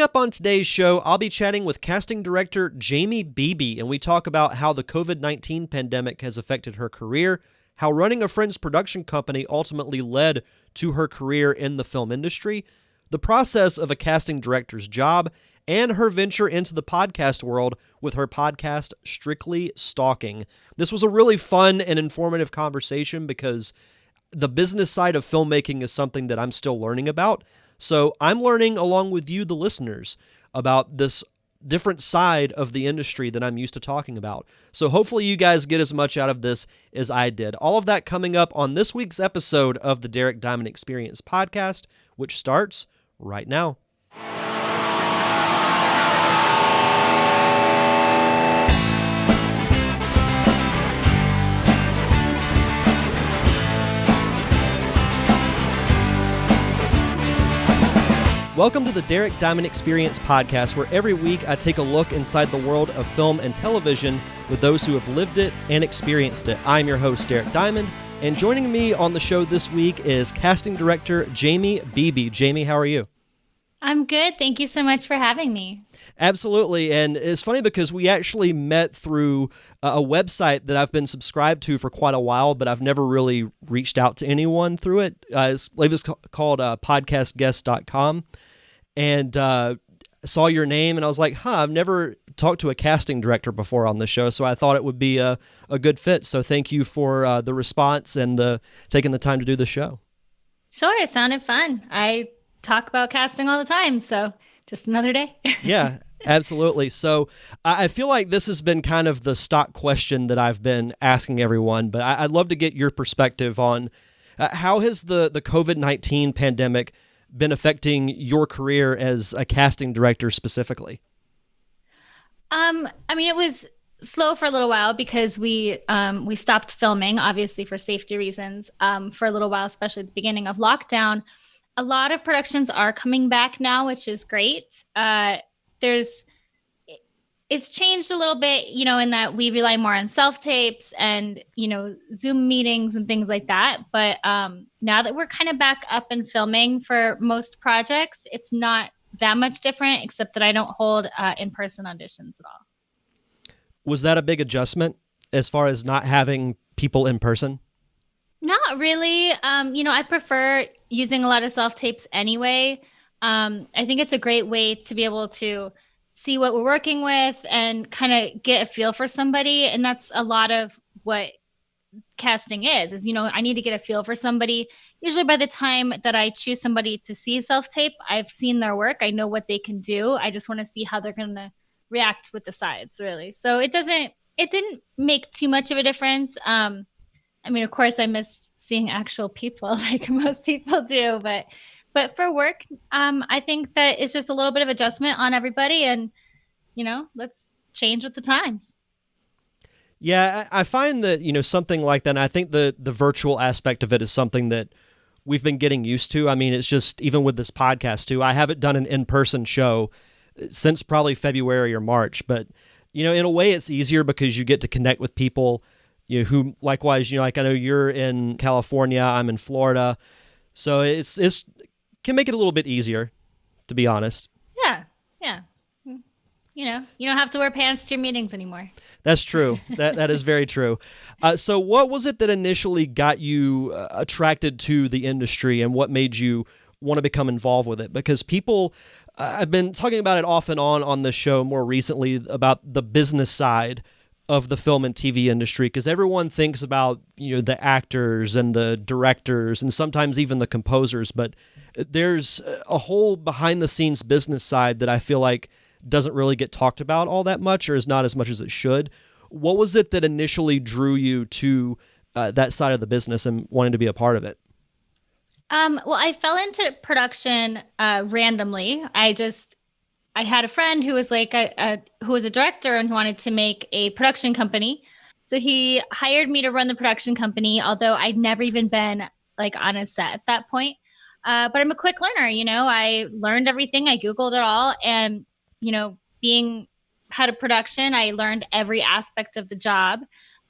Up on today's show, I'll be chatting with casting director Jaimie Beebe, and we talk about how the COVID-19 pandemic has affected her career, how running a friend's production company ultimately led to her career in the film industry, the process of a casting director's job, and her venture into the podcast world with her podcast, Strictly Stalking. This was a really fun and informative conversation because the business side of filmmaking is something that I'm still learning about. So I'm learning along with you, the listeners, about this different side of the industry that I'm used to talking about. So hopefully you guys get as much out of this as I did. All of that coming up on this week's episode of the Derek Diamond Experience podcast, which starts right now. Welcome to the Derek Diamond Experience podcast, where every week I take a look inside the world of film and television with those who have lived it and experienced it. I'm your host, Derek Diamond, and joining me on the show this week is casting director Jaimie Beebe. Jaimie, how are you? I'm good. Thank you so much for having me. Absolutely, and it's funny because we actually met through a website that I've been subscribed to for quite a while, but I've never really reached out to anyone through it. I believe it's called podcastguest.com. And saw your name, and I was like, I've never talked to a casting director before on the show, so I thought it would be a good fit. So thank you for the response and taking the time to do the show. Sure, it sounded fun. I talk about casting all the time, so just another day. Yeah, absolutely. So I feel like this has been kind of the stock question that I've been asking everyone, but I'd love to get your perspective on how has the COVID-19 pandemic been affecting your career as a casting director specifically? It was slow for a little while because we stopped filming, obviously for safety reasons, for a little while, especially at the beginning of lockdown. A lot of productions are coming back now, which is great. It's changed a little bit, in that we rely more on self-tapes and, Zoom meetings and things like that. But now that we're kind of back up and filming for most projects, it's not that much different, except that I don't hold in-person auditions at all. Was that a big adjustment as far as not having people in person? Not really. I prefer using a lot of self-tapes anyway. I think it's a great way to be able to see what we're working with and kind of get a feel for somebody. And that's a lot of what casting is, I need to get a feel for somebody. Usually by the time that I choose somebody to see self-tape, I've seen their work. I know what they can do. I just want to see how they're going to react with the sides, really. So it didn't make too much of a difference. Of course I miss seeing actual people like most people do, but for work, I think that it's just a little bit of adjustment on everybody, and, let's change with the times. Yeah, I find that, something like that, and I think the virtual aspect of it is something that we've been getting used to. It's just, even with this podcast too, I haven't done an in-person show since probably February or March, but, in a way it's easier because you get to connect with people, who likewise, like I know you're in California, I'm in Florida, so it's can make it a little bit easier, to be honest. Yeah. You don't have to wear pants to your meetings anymore. That's true. That is very true. So what was it that initially got you attracted to the industry, and what made you want to become involved with it? Because people, I've been talking about it off and on the show more recently about the business side of the film and TV industry, because everyone thinks about, the actors and the directors and sometimes even the composers, but there's a whole behind the scenes business side that I feel like doesn't really get talked about all that much, or is not as much as it should. What was it that initially drew you to that side of the business and wanting to be a part of it? Well, I fell into production randomly. I had a friend who was who was a director and who wanted to make a production company. So he hired me to run the production company, although I'd never even been on a set at that point. But I'm a quick learner, I learned everything. I Googled it all. And, being head of production, I learned every aspect of the job.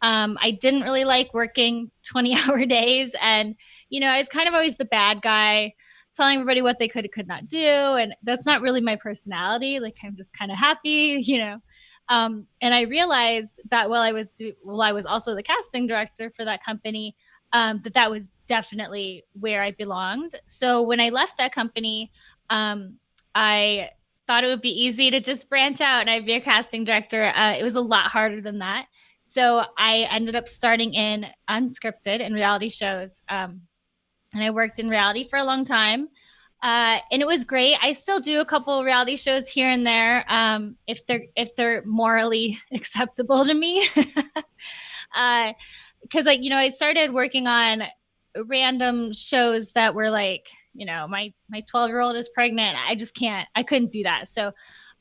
I didn't really like working 20-hour days. And, I was kind of always the bad guy. telling everybody what they could not do. And that's not really my personality. Like, I'm just kind of happy, you know. And I realized that while I was also the casting director for that company, that was definitely where I belonged. So when I left that company, I thought it would be easy to just branch out and I'd be a casting director. It was a lot harder than that. So I ended up starting in unscripted and reality shows. And I worked in reality for a long time. And it was great. I still do a couple of reality shows here and there, if they're morally acceptable to me. Because like, you know, I started working on random shows that were like, you know, my 12-year-old is pregnant. I couldn't do that. So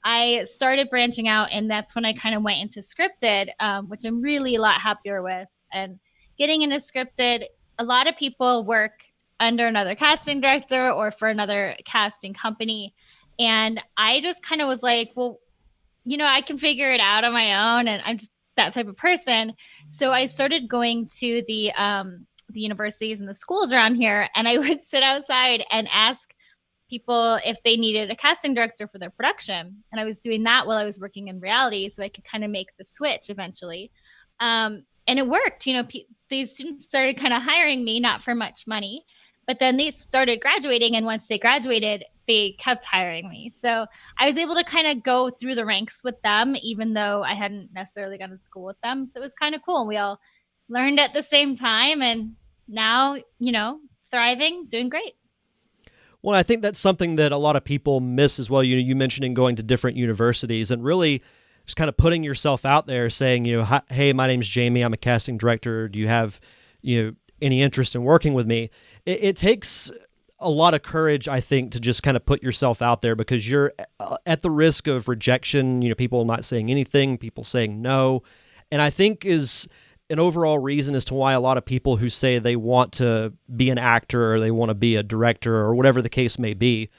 I started branching out, and that's when I kind of went into scripted, which I'm really a lot happier with. And getting into scripted, a lot of people work under another casting director or for another casting company. And I just kind of was like, well, you know, I can figure it out on my own. And I'm just that type of person. So I started going to the universities and the schools around here, and I would sit outside and ask people if they needed a casting director for their production. And I was doing that while I was working in reality, so I could kind of make the switch eventually. And it worked. You know, these students started kind of hiring me, not for much money, but then they started graduating. And once they graduated, they kept hiring me. So I was able to kind of go through the ranks with them, even though I hadn't necessarily gone to school with them. So it was kind of cool. We all learned at the same time. And now, you know, thriving, doing great. Well, I think that's something that a lot of people miss as well. You mentioning going to different universities and really just kind of putting yourself out there, saying, you know, hey, my name's Jaimie. I'm a casting director. Do you have, you know, any interest in working with me? It takes a lot of courage, I think, to just kind of put yourself out there, because you're at the risk of rejection. You know, people not saying anything, people saying no, and I think is an overall reason as to why a lot of people who say they want to be an actor or they want to be a director or whatever the case may be,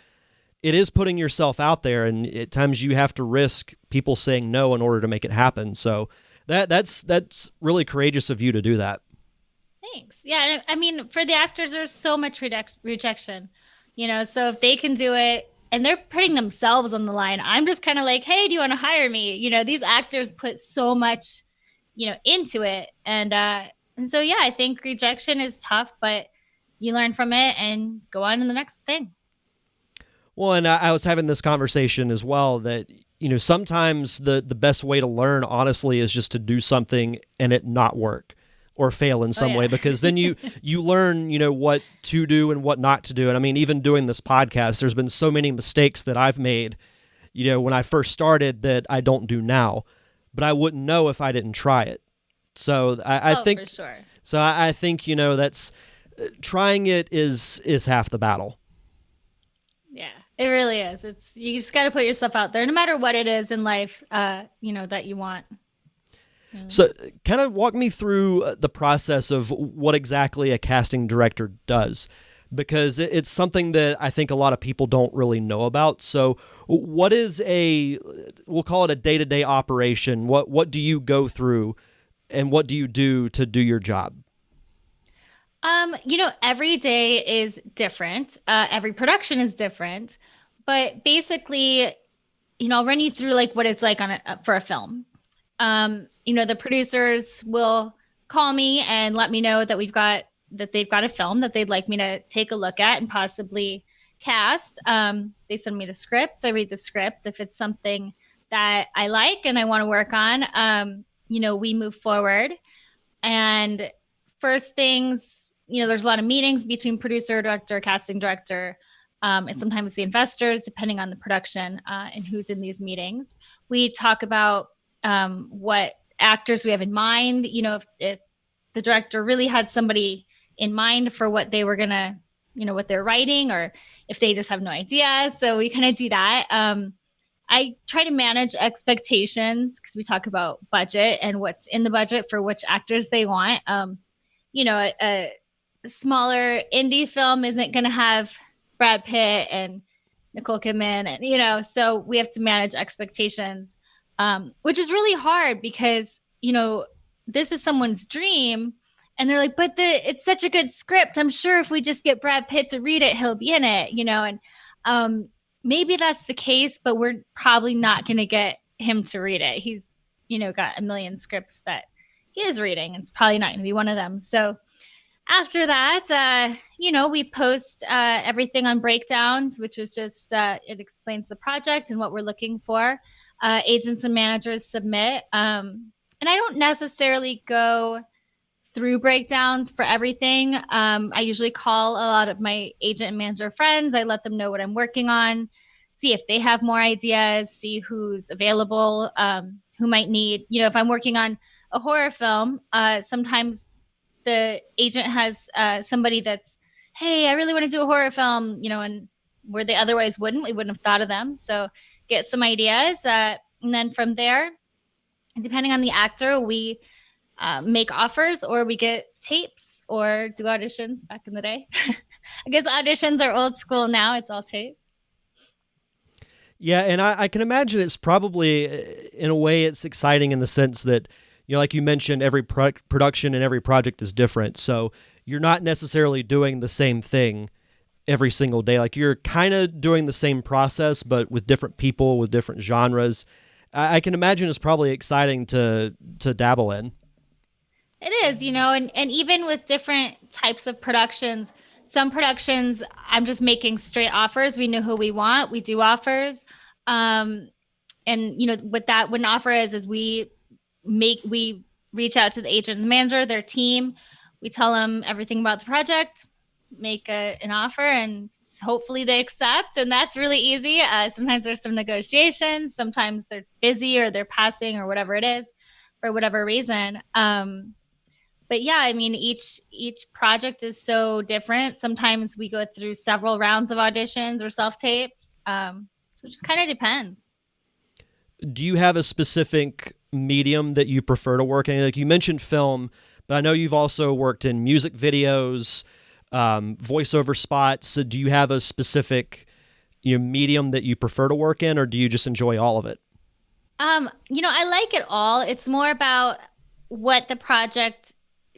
it is putting yourself out there, and at times you have to risk people saying no in order to make it happen. So that's really courageous of you to do that. Thanks. Yeah, I mean, for the actors, there's so much rejection, you know. So if they can do it, and they're putting themselves on the line, I'm just kind of like, hey, do you want to hire me? You know, these actors put so much, you know, into it, and so yeah, I think rejection is tough, but you learn from it and go on to the next thing. Well, and I was having this conversation as well that, you know, sometimes the best way to learn, honestly, is just to do something and it not work or fail in some way, because then you learn, you know, what to do and what not to do. And I mean, even doing this podcast, there's been so many mistakes that I've made, you know, when I first started that I don't do now, but I wouldn't know if I didn't try it. So I think, for sure. So I think, you know, that's trying it is half the battle. Yeah, it really is. You just got to put yourself out there, no matter what it is in life, you know, that you want. So kind of walk me through the process of what exactly a casting director does, because it's something that I think a lot of people don't really know about. So what is we'll call it a day-to-day operation. What do you go through and what do you do to do your job? You know, every day is different. Every production is different, but basically, you know, I'll run you through like what it's like for a film. You know, the producers will call me and let me know that they've got a film that they'd like me to take a look at and possibly cast. They send me the script. I read the script. If it's something that I like and I want to work on, you know, we move forward. And first things, you know, there's a lot of meetings between producer, director, casting director, and sometimes the investors, depending on the production and who's in these meetings. We talk about what actors we have in mind. You know, if the director really had somebody in mind for what they were gonna, you know, what they're writing, or if they just have no idea. So we kind of do that. I try to manage expectations because we talk about budget and what's in the budget for which actors they want. You know, a smaller indie film isn't going to have Brad Pitt and Nicole Kidman, and, you know, so we have to manage expectations, which is really hard because, you know, this is someone's dream And they're like, but it's such a good script. I'm sure if we just get Brad Pitt to read it, he'll be in it, and um, maybe that's the case, but we're probably not going to get him to read it. He's, got a million scripts that he is reading. It's probably not going to be one of them. So after that, we post everything on breakdowns, which is just it explains the project and what we're looking for. Agents and managers submit, and I don't necessarily go through breakdowns for everything. I usually call a lot of my agent and manager friends. I let them know what I'm working on, see if they have more ideas, see who's available, who might need, if I'm working on a horror film, sometimes the agent has somebody that's, hey, I really want to do a horror film, and where they otherwise we wouldn't have thought of them. So get some ideas. And then from there, depending on the actor, we make offers or we get tapes or do auditions back in the day. I guess auditions are old school now. It's all tapes. Yeah, and I can imagine it's probably, in a way, it's exciting in the sense that, like you mentioned, every production and every project is different. So you're not necessarily doing the same thing every single day. Like, you're kind of doing the same process, but with different people, with different genres. I can imagine it's probably exciting to dabble in. It is, and even with different types of productions, some productions I'm just making straight offers. We know who we want. We do offers. And what that what an offer is we reach out to the agent and the manager, their team. We tell them everything about the project, make an offer, and hopefully they accept. And that's really easy. Sometimes there's some negotiations. Sometimes they're busy or they're passing or whatever it is for whatever reason. But yeah, I mean, each project is so different. Sometimes we go through several rounds of auditions or self tapes. So it just kind of depends. Do you have a specific medium that you prefer to work in? Like, you mentioned film, but I know you've also worked in music videos, voiceover spots. So do you have a specific medium that you prefer to work in, or do you just enjoy all of it? I like it all. It's more about what the project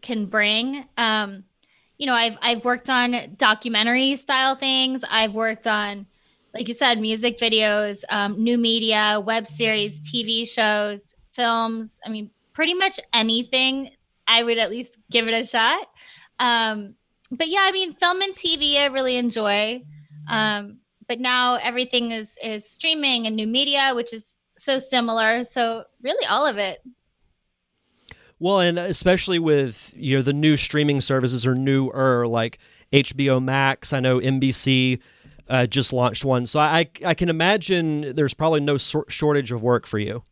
can bring. I've worked on documentary style things. I've worked on, like you said, music videos, new media, web series, TV shows, films. I mean, pretty much anything. I would at least give it a shot. But yeah, I mean, film and TV I really enjoy. But now everything is streaming and new media, which is so similar. So really, all of it. Well, and especially with the new streaming services or newer, like HBO Max. I know NBC just launched one, so I can imagine there's probably no shortage of work for you.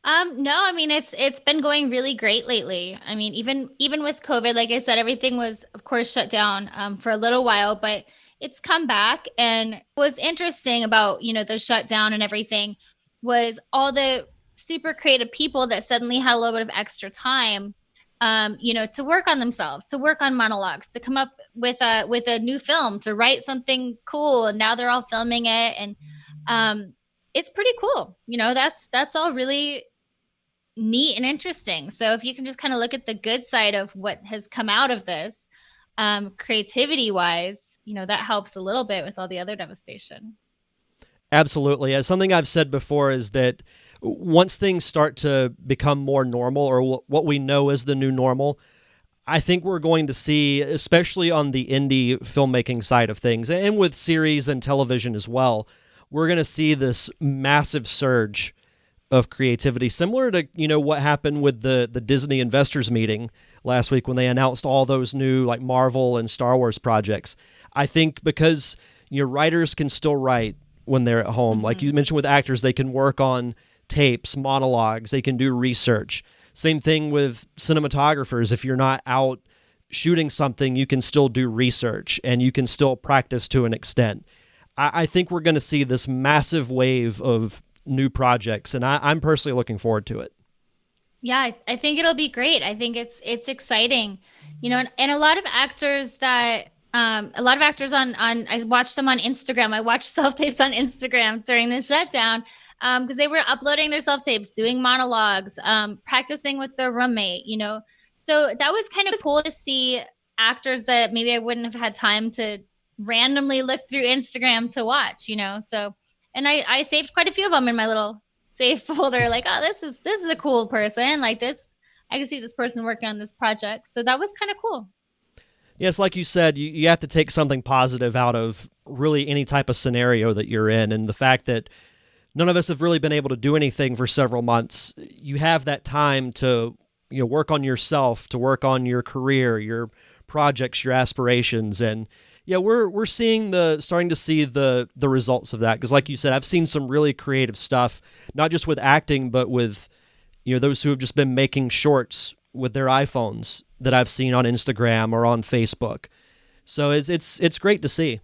No, I mean it's been going really great lately. I mean, even with COVID, like I said, everything was of course shut down for a little while, but it's come back. And what's interesting about the shutdown and everything was all the super creative people that suddenly had a little bit of extra time, to work on themselves, to work on monologues, to come up with a new film, to write something cool. And now they're all filming it, and it's pretty cool. That's all really neat and interesting. So if you can just kind of look at the good side of what has come out of this, creativity wise, that helps a little bit with all the other devastation. Absolutely. As something I've said before is that once things start to become more normal, or what we know as the new normal, I think we're going to see, especially on the indie filmmaking side of things, and with series and television as well, we're going to see this massive surge of creativity, similar to what happened with the Disney investors meeting last week when they announced all those new like Marvel and Star Wars projects. I think because writers can still write when they're at home. Like you mentioned with actors, they can work on tapes, monologues, they can do research. Same thing with cinematographers. If you're not out shooting something, you can still do research and you can still practice to an extent. I think we're going to see this massive wave of new projects, and I'm personally looking forward to it. Yeah, I think it'll be great. I think it's exciting, and a lot of actors on I watched them on Instagram. I watched self tapes on Instagram during the shutdown because they were uploading their self tapes, doing monologues, practicing with their roommate. So that was kind of cool to see actors that maybe I wouldn't have had time to randomly look through Instagram to watch, So, and I saved quite a few of them in my little save folder. Like, oh, this is a cool person. Like this, I can see this person working on this project. So that was kind of cool. Yes, like you said, you have to take something positive out of really any type of scenario that you're in. And the fact that none of us have really been able to do anything for several months, you have that time to work on yourself, to work on your career, your projects, your aspirations. And yeah, we're starting to see the results of that. Because like you said, I've seen some really creative stuff, not just with acting, but with those who have just been making shorts with their iPhones that I've seen on Instagram or on Facebook. So it's great to see.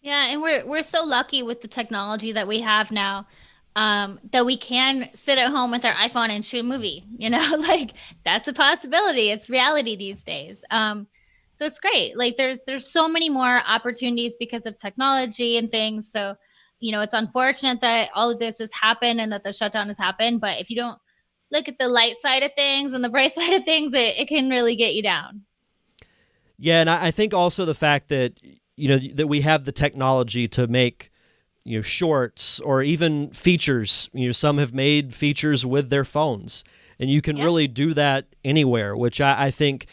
Yeah, and we're so lucky with the technology that we have now, that we can sit at home with our iPhone and shoot a movie. Like that's a possibility. It's reality these days. So it's great. Like there's so many more opportunities because of technology and things. So, it's unfortunate that all of this has happened and that the shutdown has happened. But if you don't look at the light side of things and the bright side of things, it can really get you down. Yeah, and I think also the fact that that we have the technology to make shorts or even features. Some have made features with their phones, and you can really do that anywhere. Which I think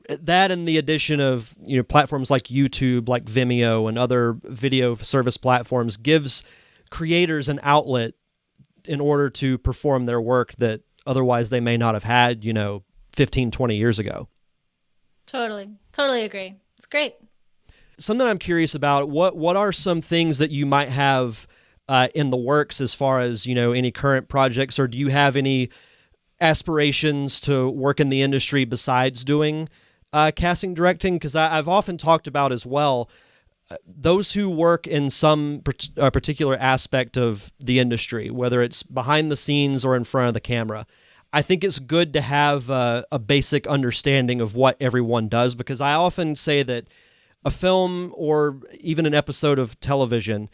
that, and the addition of platforms like YouTube, like Vimeo, and other video service platforms gives creators an outlet in order to perform their work that otherwise they may not have had 15, 20 years ago. Totally agree. It's great. Something I'm curious about, what are some things that you might have in the works as far as, any current projects, or do you have any aspirations to work in the industry besides doing casting directing? Because I've often talked about as well, those who work in some particular aspect of the industry, whether it's behind the scenes or in front of the camera, I think it's good to have a basic understanding of what everyone does, because I often say that a film or even an episode of television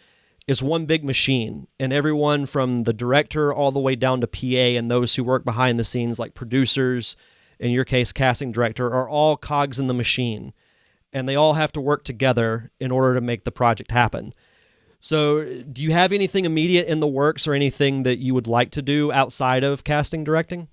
is one big machine, and everyone from the director all the way down to PA and those who work behind the scenes, like producers, in your case, casting director, are all cogs in the machine, and they all have to work together in order to make the project happen. So do you have anything immediate in the works or anything that you would like to do outside of casting directing?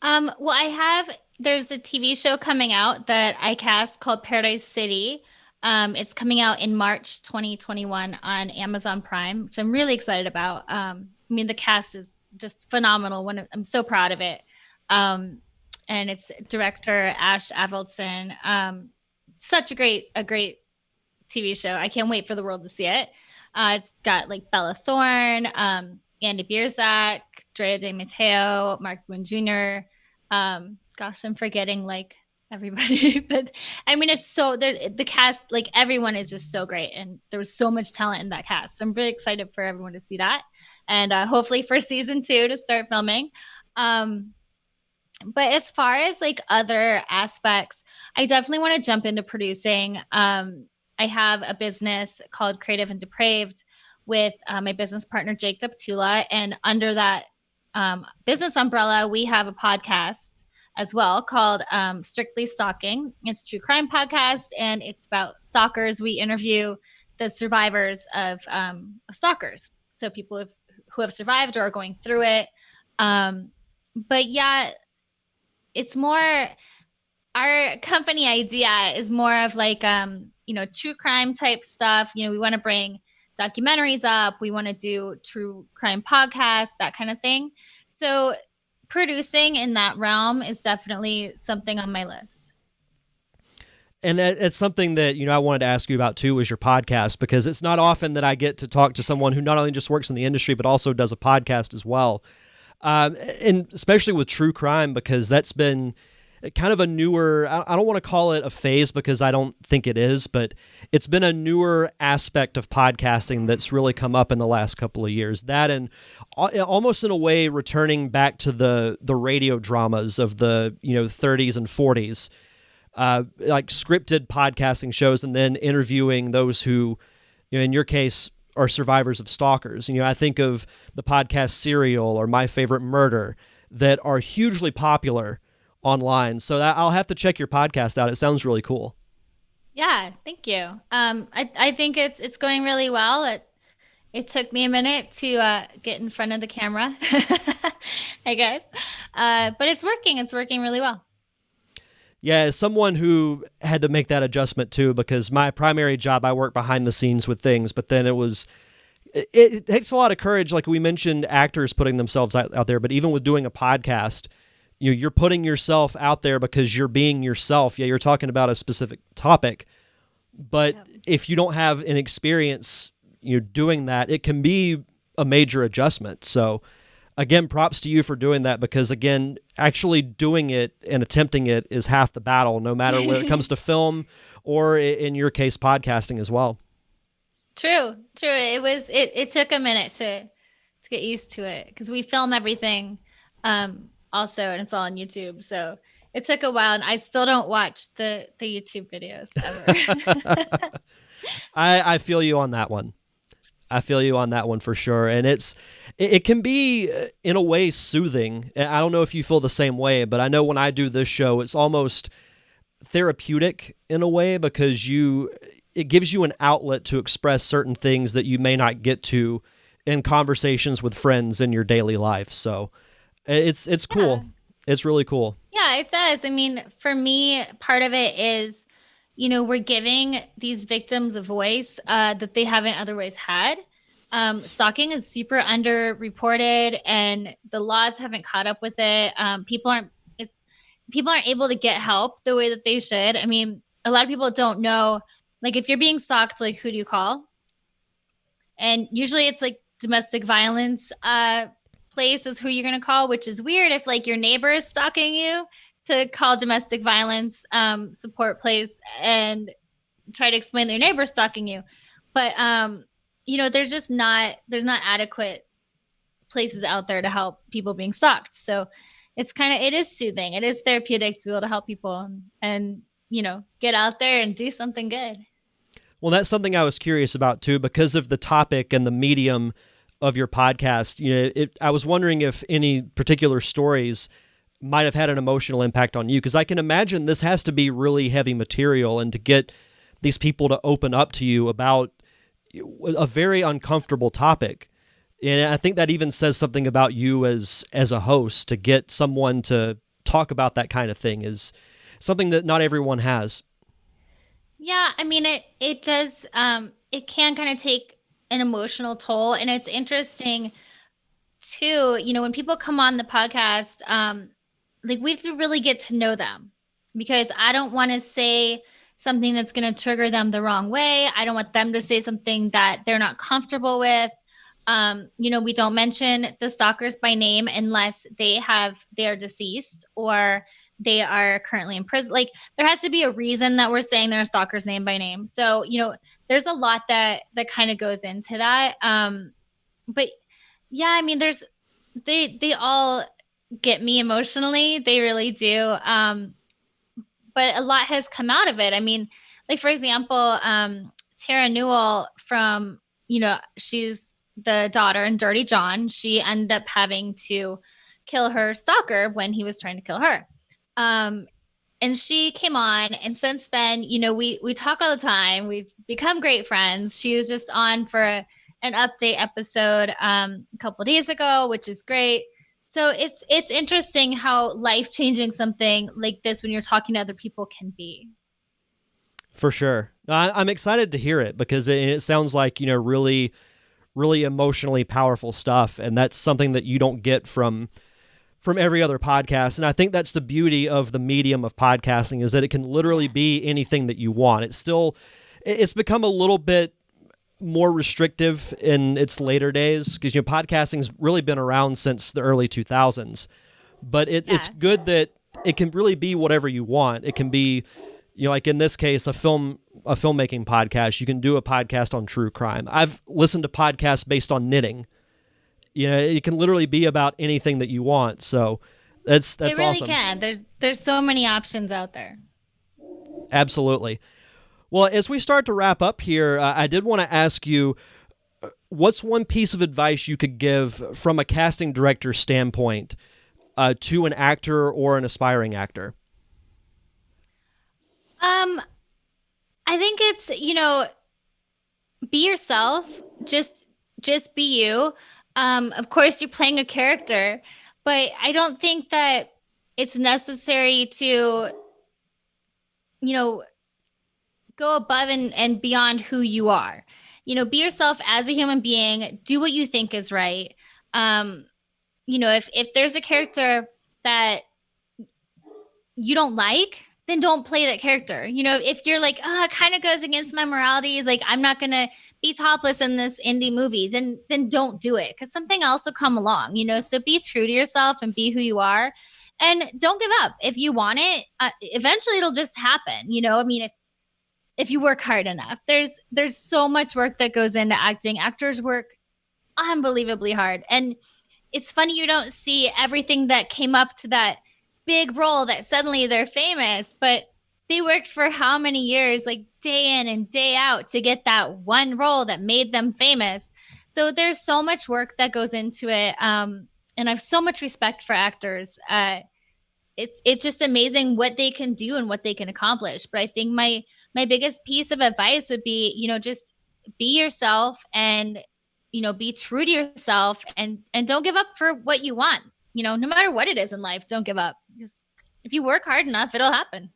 Well, there's a TV show coming out that I cast called Paradise City. It's coming out in March 2021 on Amazon Prime, which I'm really excited about. The cast is just phenomenal. I'm so proud of it. And it's director Ash Avildsen. Such a great TV show. I can't wait for the world to see it. It's got like Bella Thorne, Andy Bierzak, Drea De Matteo, Mark Boone Jr. Gosh, I'm forgetting like everybody, but it's so the cast, like everyone is just so great, and there was so much talent in that cast. So I'm really excited for everyone to see that, and hopefully for season 2 to start filming. But as far as like other aspects, I definitely want to jump into producing. I have a business called Creative and Depraved with my business partner, Jake Deptula. And under that business umbrella, we have a podcast as well called Strictly Stalking. It's a true crime podcast, and it's about stalkers. We interview the survivors of stalkers. So people who have survived or are going through it. But yeah, it's more, our company idea is more of like, true crime type stuff. We want to bring documentaries up. We want to do true crime podcasts, that kind of thing. So producing in that realm is definitely something on my list. And it's something that, I wanted to ask you about too, is your podcast, because it's not often that I get to talk to someone who not only just works in the industry, but also does a podcast as well. And especially with true crime, because that's been kind of a newer, I don't want to call it a phase because I don't think it is, but it's been a newer aspect of podcasting that's really come up in the last couple of years. That, and almost in a way returning back to the radio dramas of the 30s and 40s, like scripted podcasting shows, and then interviewing those who, in your case, are survivors of stalkers. I think of the podcast Serial or My Favorite Murder that are hugely popular online. So I'll have to check your podcast out. It sounds really cool. Yeah, thank you. I think it's going really well. It took me a minute to get in front of the camera, I guess. But it's working. It's working really well. Yeah, as someone who had to make that adjustment too, because my primary job, I work behind the scenes with things, but then it takes a lot of courage. Like we mentioned, actors putting themselves out there, but even with doing a podcast, you're putting yourself out there because you're being yourself. Yeah, you're talking about a specific topic, but if you don't have an experience, doing that, it can be a major adjustment. So again, props to you for doing that, because again, actually doing it and attempting it is half the battle, no matter when it comes to film or in your case, podcasting as well. True. It took a minute to get used to it, because we film everything also, and it's all on YouTube. So it took a while, and I still don't watch the YouTube videos ever. I feel you on that one. I feel you on that one for sure. And it can be in a way soothing. I don't know if you feel the same way, but I know when I do this show, it's almost therapeutic in a way, because it gives you an outlet to express certain things that you may not get to in conversations with friends in your daily life. So it's cool. Yeah. It's really cool. Yeah, it does. I mean, for me, part of it is, we're giving these victims a voice that they haven't otherwise had. Stalking is super underreported, and the laws haven't caught up with it. People aren't able to get help the way that they should. I mean, a lot of people don't know, like, if you're being stalked, like, who do you call? And usually it's like domestic violence place is who you're going to call, which is weird if like your neighbor is stalking you, to call domestic violence support place and try to explain their neighbor stalking you. But there's not adequate places out there to help people being stalked. So it is soothing. It is therapeutic to be able to help people and get out there and do something good. Well, that's something I was curious about too, because of the topic and the medium of your podcast. I was wondering if any particular stories might have had an emotional impact on you, because I can imagine this has to be really heavy material, and to get these people to open up to you about a very uncomfortable topic. And I think that even says something about you as a host. To get someone to talk about that kind of thing is something that not everyone has. Yeah, I mean, it does, it can kind of take an emotional toll. And it's interesting too, when people come on the podcast, like, we have to really get to know them, because I don't want to say something that's going to trigger them the wrong way. I don't want them to say something that they're not comfortable with. We don't mention the stalkers by name unless they're deceased or they are currently in prison. Like, there has to be a reason that we're saying they're a stalker's name by name. So, there's a lot that kind of goes into that. But yeah, I mean, they all get me emotionally. They really do. But a lot has come out of it. I mean, like, for example, Tara Newell she's the daughter in Dirty John. She ended up having to kill her stalker when he was trying to kill her. And she came on, and since then, we talk all the time. We've become great friends. She was just on for an update episode a couple of days ago, which is great. So it's interesting how life-changing something like this, when you're talking to other people, can be. For sure. I'm excited to hear it, because it sounds like, really, really emotionally powerful stuff. And that's something that you don't get from every other podcast. And I think that's the beauty of the medium of podcasting, is that it can literally be anything that you want. It's become a little bit more restrictive in its later days, because podcasting's really been around since the early 2000s, but it's good that it can really be whatever you want. It can be, like in this case, a filmmaking podcast. You can do a podcast on true crime. I've listened to podcasts based on knitting. It can literally be about anything that you want. So that's it really awesome. Can. There's so many options out there. Absolutely. Well, as we start to wrap up here, I did want to ask you, what's one piece of advice you could give from a casting director standpoint to an actor or an aspiring actor? I think it's, be yourself, just be you. Of course you're playing a character, but I don't think that it's necessary to, you know, go above and beyond who you are. Be yourself as a human being, do what you think is right. Um, if there's a character that you don't like, then don't play that character. If you're like, oh, it kind of goes against my moralities, like I'm not gonna be topless in this indie movie, then don't do it, because something else will come along. So be true to yourself and be who you are, and don't give up. If you want it, eventually it'll just happen. I mean, if you work hard enough, there's so much work that goes into acting. Actors work unbelievably hard, and it's funny you don't see everything that came up to that big role that suddenly they're famous, but they worked for how many years, like day in and day out, to get that one role that made them famous. So there's so much work that goes into it. And I have so much respect for actors. It's just amazing what they can do and what they can accomplish. But I think my biggest piece of advice would be, just be yourself, and be true to yourself, and don't give up for what you want. No matter what it is in life, don't give up, because if you work hard enough, it'll happen.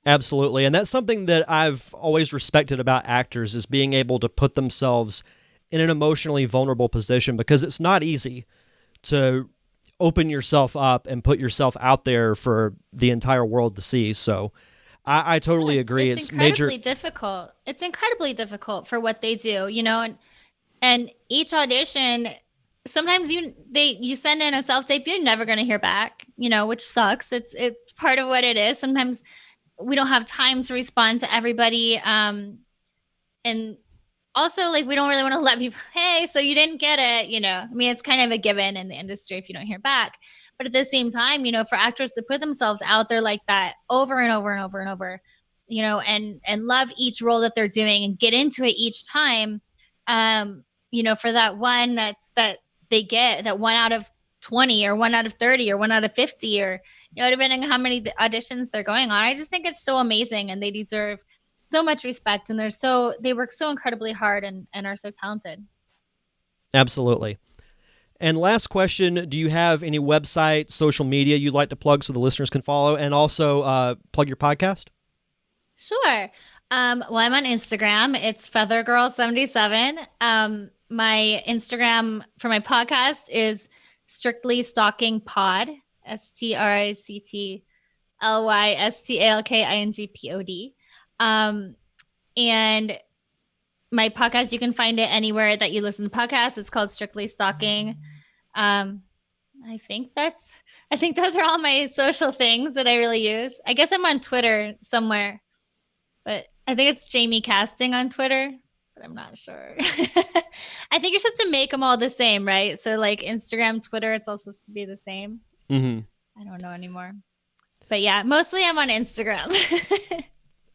Absolutely. And that's something that I've always respected about actors, is being able to put themselves in an emotionally vulnerable position, because it's not easy to open yourself up and put yourself out there for the entire world to see. So I totally agree. It's incredibly difficult. It's incredibly difficult for what they do, and each audition, sometimes you send in a self-tape you're never going to hear back, which sucks. It's part of what it is. Sometimes we don't have time to respond to everybody. And also, like, we don't really want to let people, hey, so you didn't get it, I mean, it's kind of a given in the industry if you don't hear back. But at the same time, for actors to put themselves out there like that over and over and over and over, and love each role that they're doing and get into it each time, for that one that they get, that 1 out of 20 or 1 out of 30 or 1 out of 50, or, depending on how many auditions they're going on. I just think it's so amazing, and they deserve so much respect, and they work so incredibly hard, and are so talented. Absolutely. And last question, do you have any website, social media you'd like to plug so the listeners can follow, and also plug your podcast? Sure. Well, I'm on Instagram. It's feathergirl77. My Instagram for my podcast is Strictly Stalking Pod, StrictlyStalkingPod. And my podcast, you can find it anywhere that you listen to podcasts. It's called Strictly Stalking. I think those are all my social things that I really use. I guess I'm on Twitter somewhere, but I think it's Jaimie Casting on Twitter, but I'm not sure. I think you're supposed to make them all the same, right? So like Instagram, Twitter, it's all supposed to be the same. Mm-hmm. I don't know anymore. But yeah, mostly I'm on Instagram.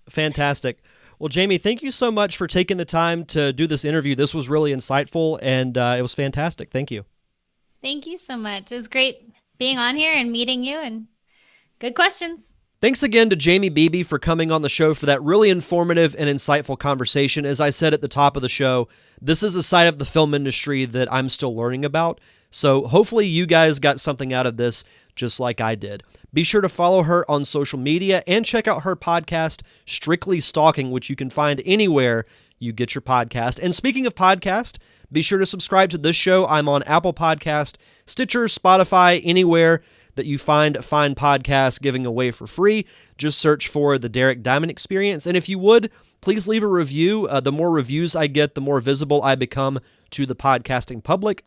Fantastic. Well, Jaimie, thank you so much for taking the time to do this interview. This was really insightful, and it was fantastic. Thank you. Thank you so much. It was great being on here and meeting you, and good questions. Thanks again to Jaimie Beebe for coming on the show for that really informative and insightful conversation. As I said at the top of the show, this is a side of the film industry that I'm still learning about. So hopefully you guys got something out of this just like I did. Be sure to follow her on social media and check out her podcast, Strictly Stalking, which you can find anywhere you get your podcast. And speaking of podcast, be sure to subscribe to this show. I'm on Apple Podcast, Stitcher, Spotify, anywhere that you find fine podcasts giving away for free. Just search for The Derek Diamond Experience. And if you would, please leave a review. The more reviews I get, the more visible I become to the podcasting public.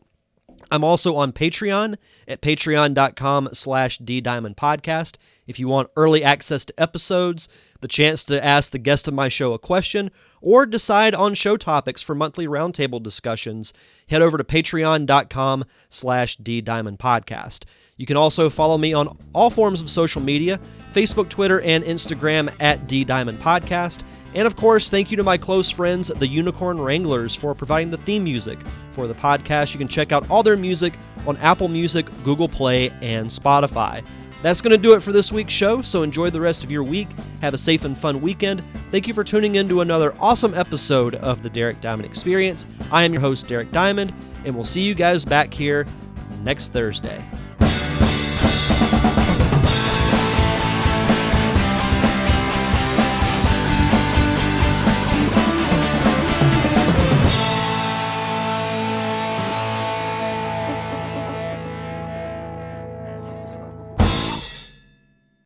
I'm also on Patreon at patreon.com/DDiamondPodcast. If you want early access to episodes, the chance to ask the guest of my show a question, or decide on show topics for monthly roundtable discussions, head over to patreon.com/DDiamondPodcast. You can also follow me on all forms of social media, Facebook, Twitter, and Instagram at DDiamondPodcast. And of course, thank you to my close friends, the Unicorn Wranglers, for providing the theme music for the podcast. You can check out all their music on Apple Music, Google Play, and Spotify. That's going to do it for this week's show, so enjoy the rest of your week. Have a safe and fun weekend. Thank you for tuning in to another awesome episode of the Derek Diamond Experience. I am your host, Derek Diamond, and we'll see you guys back here next Thursday.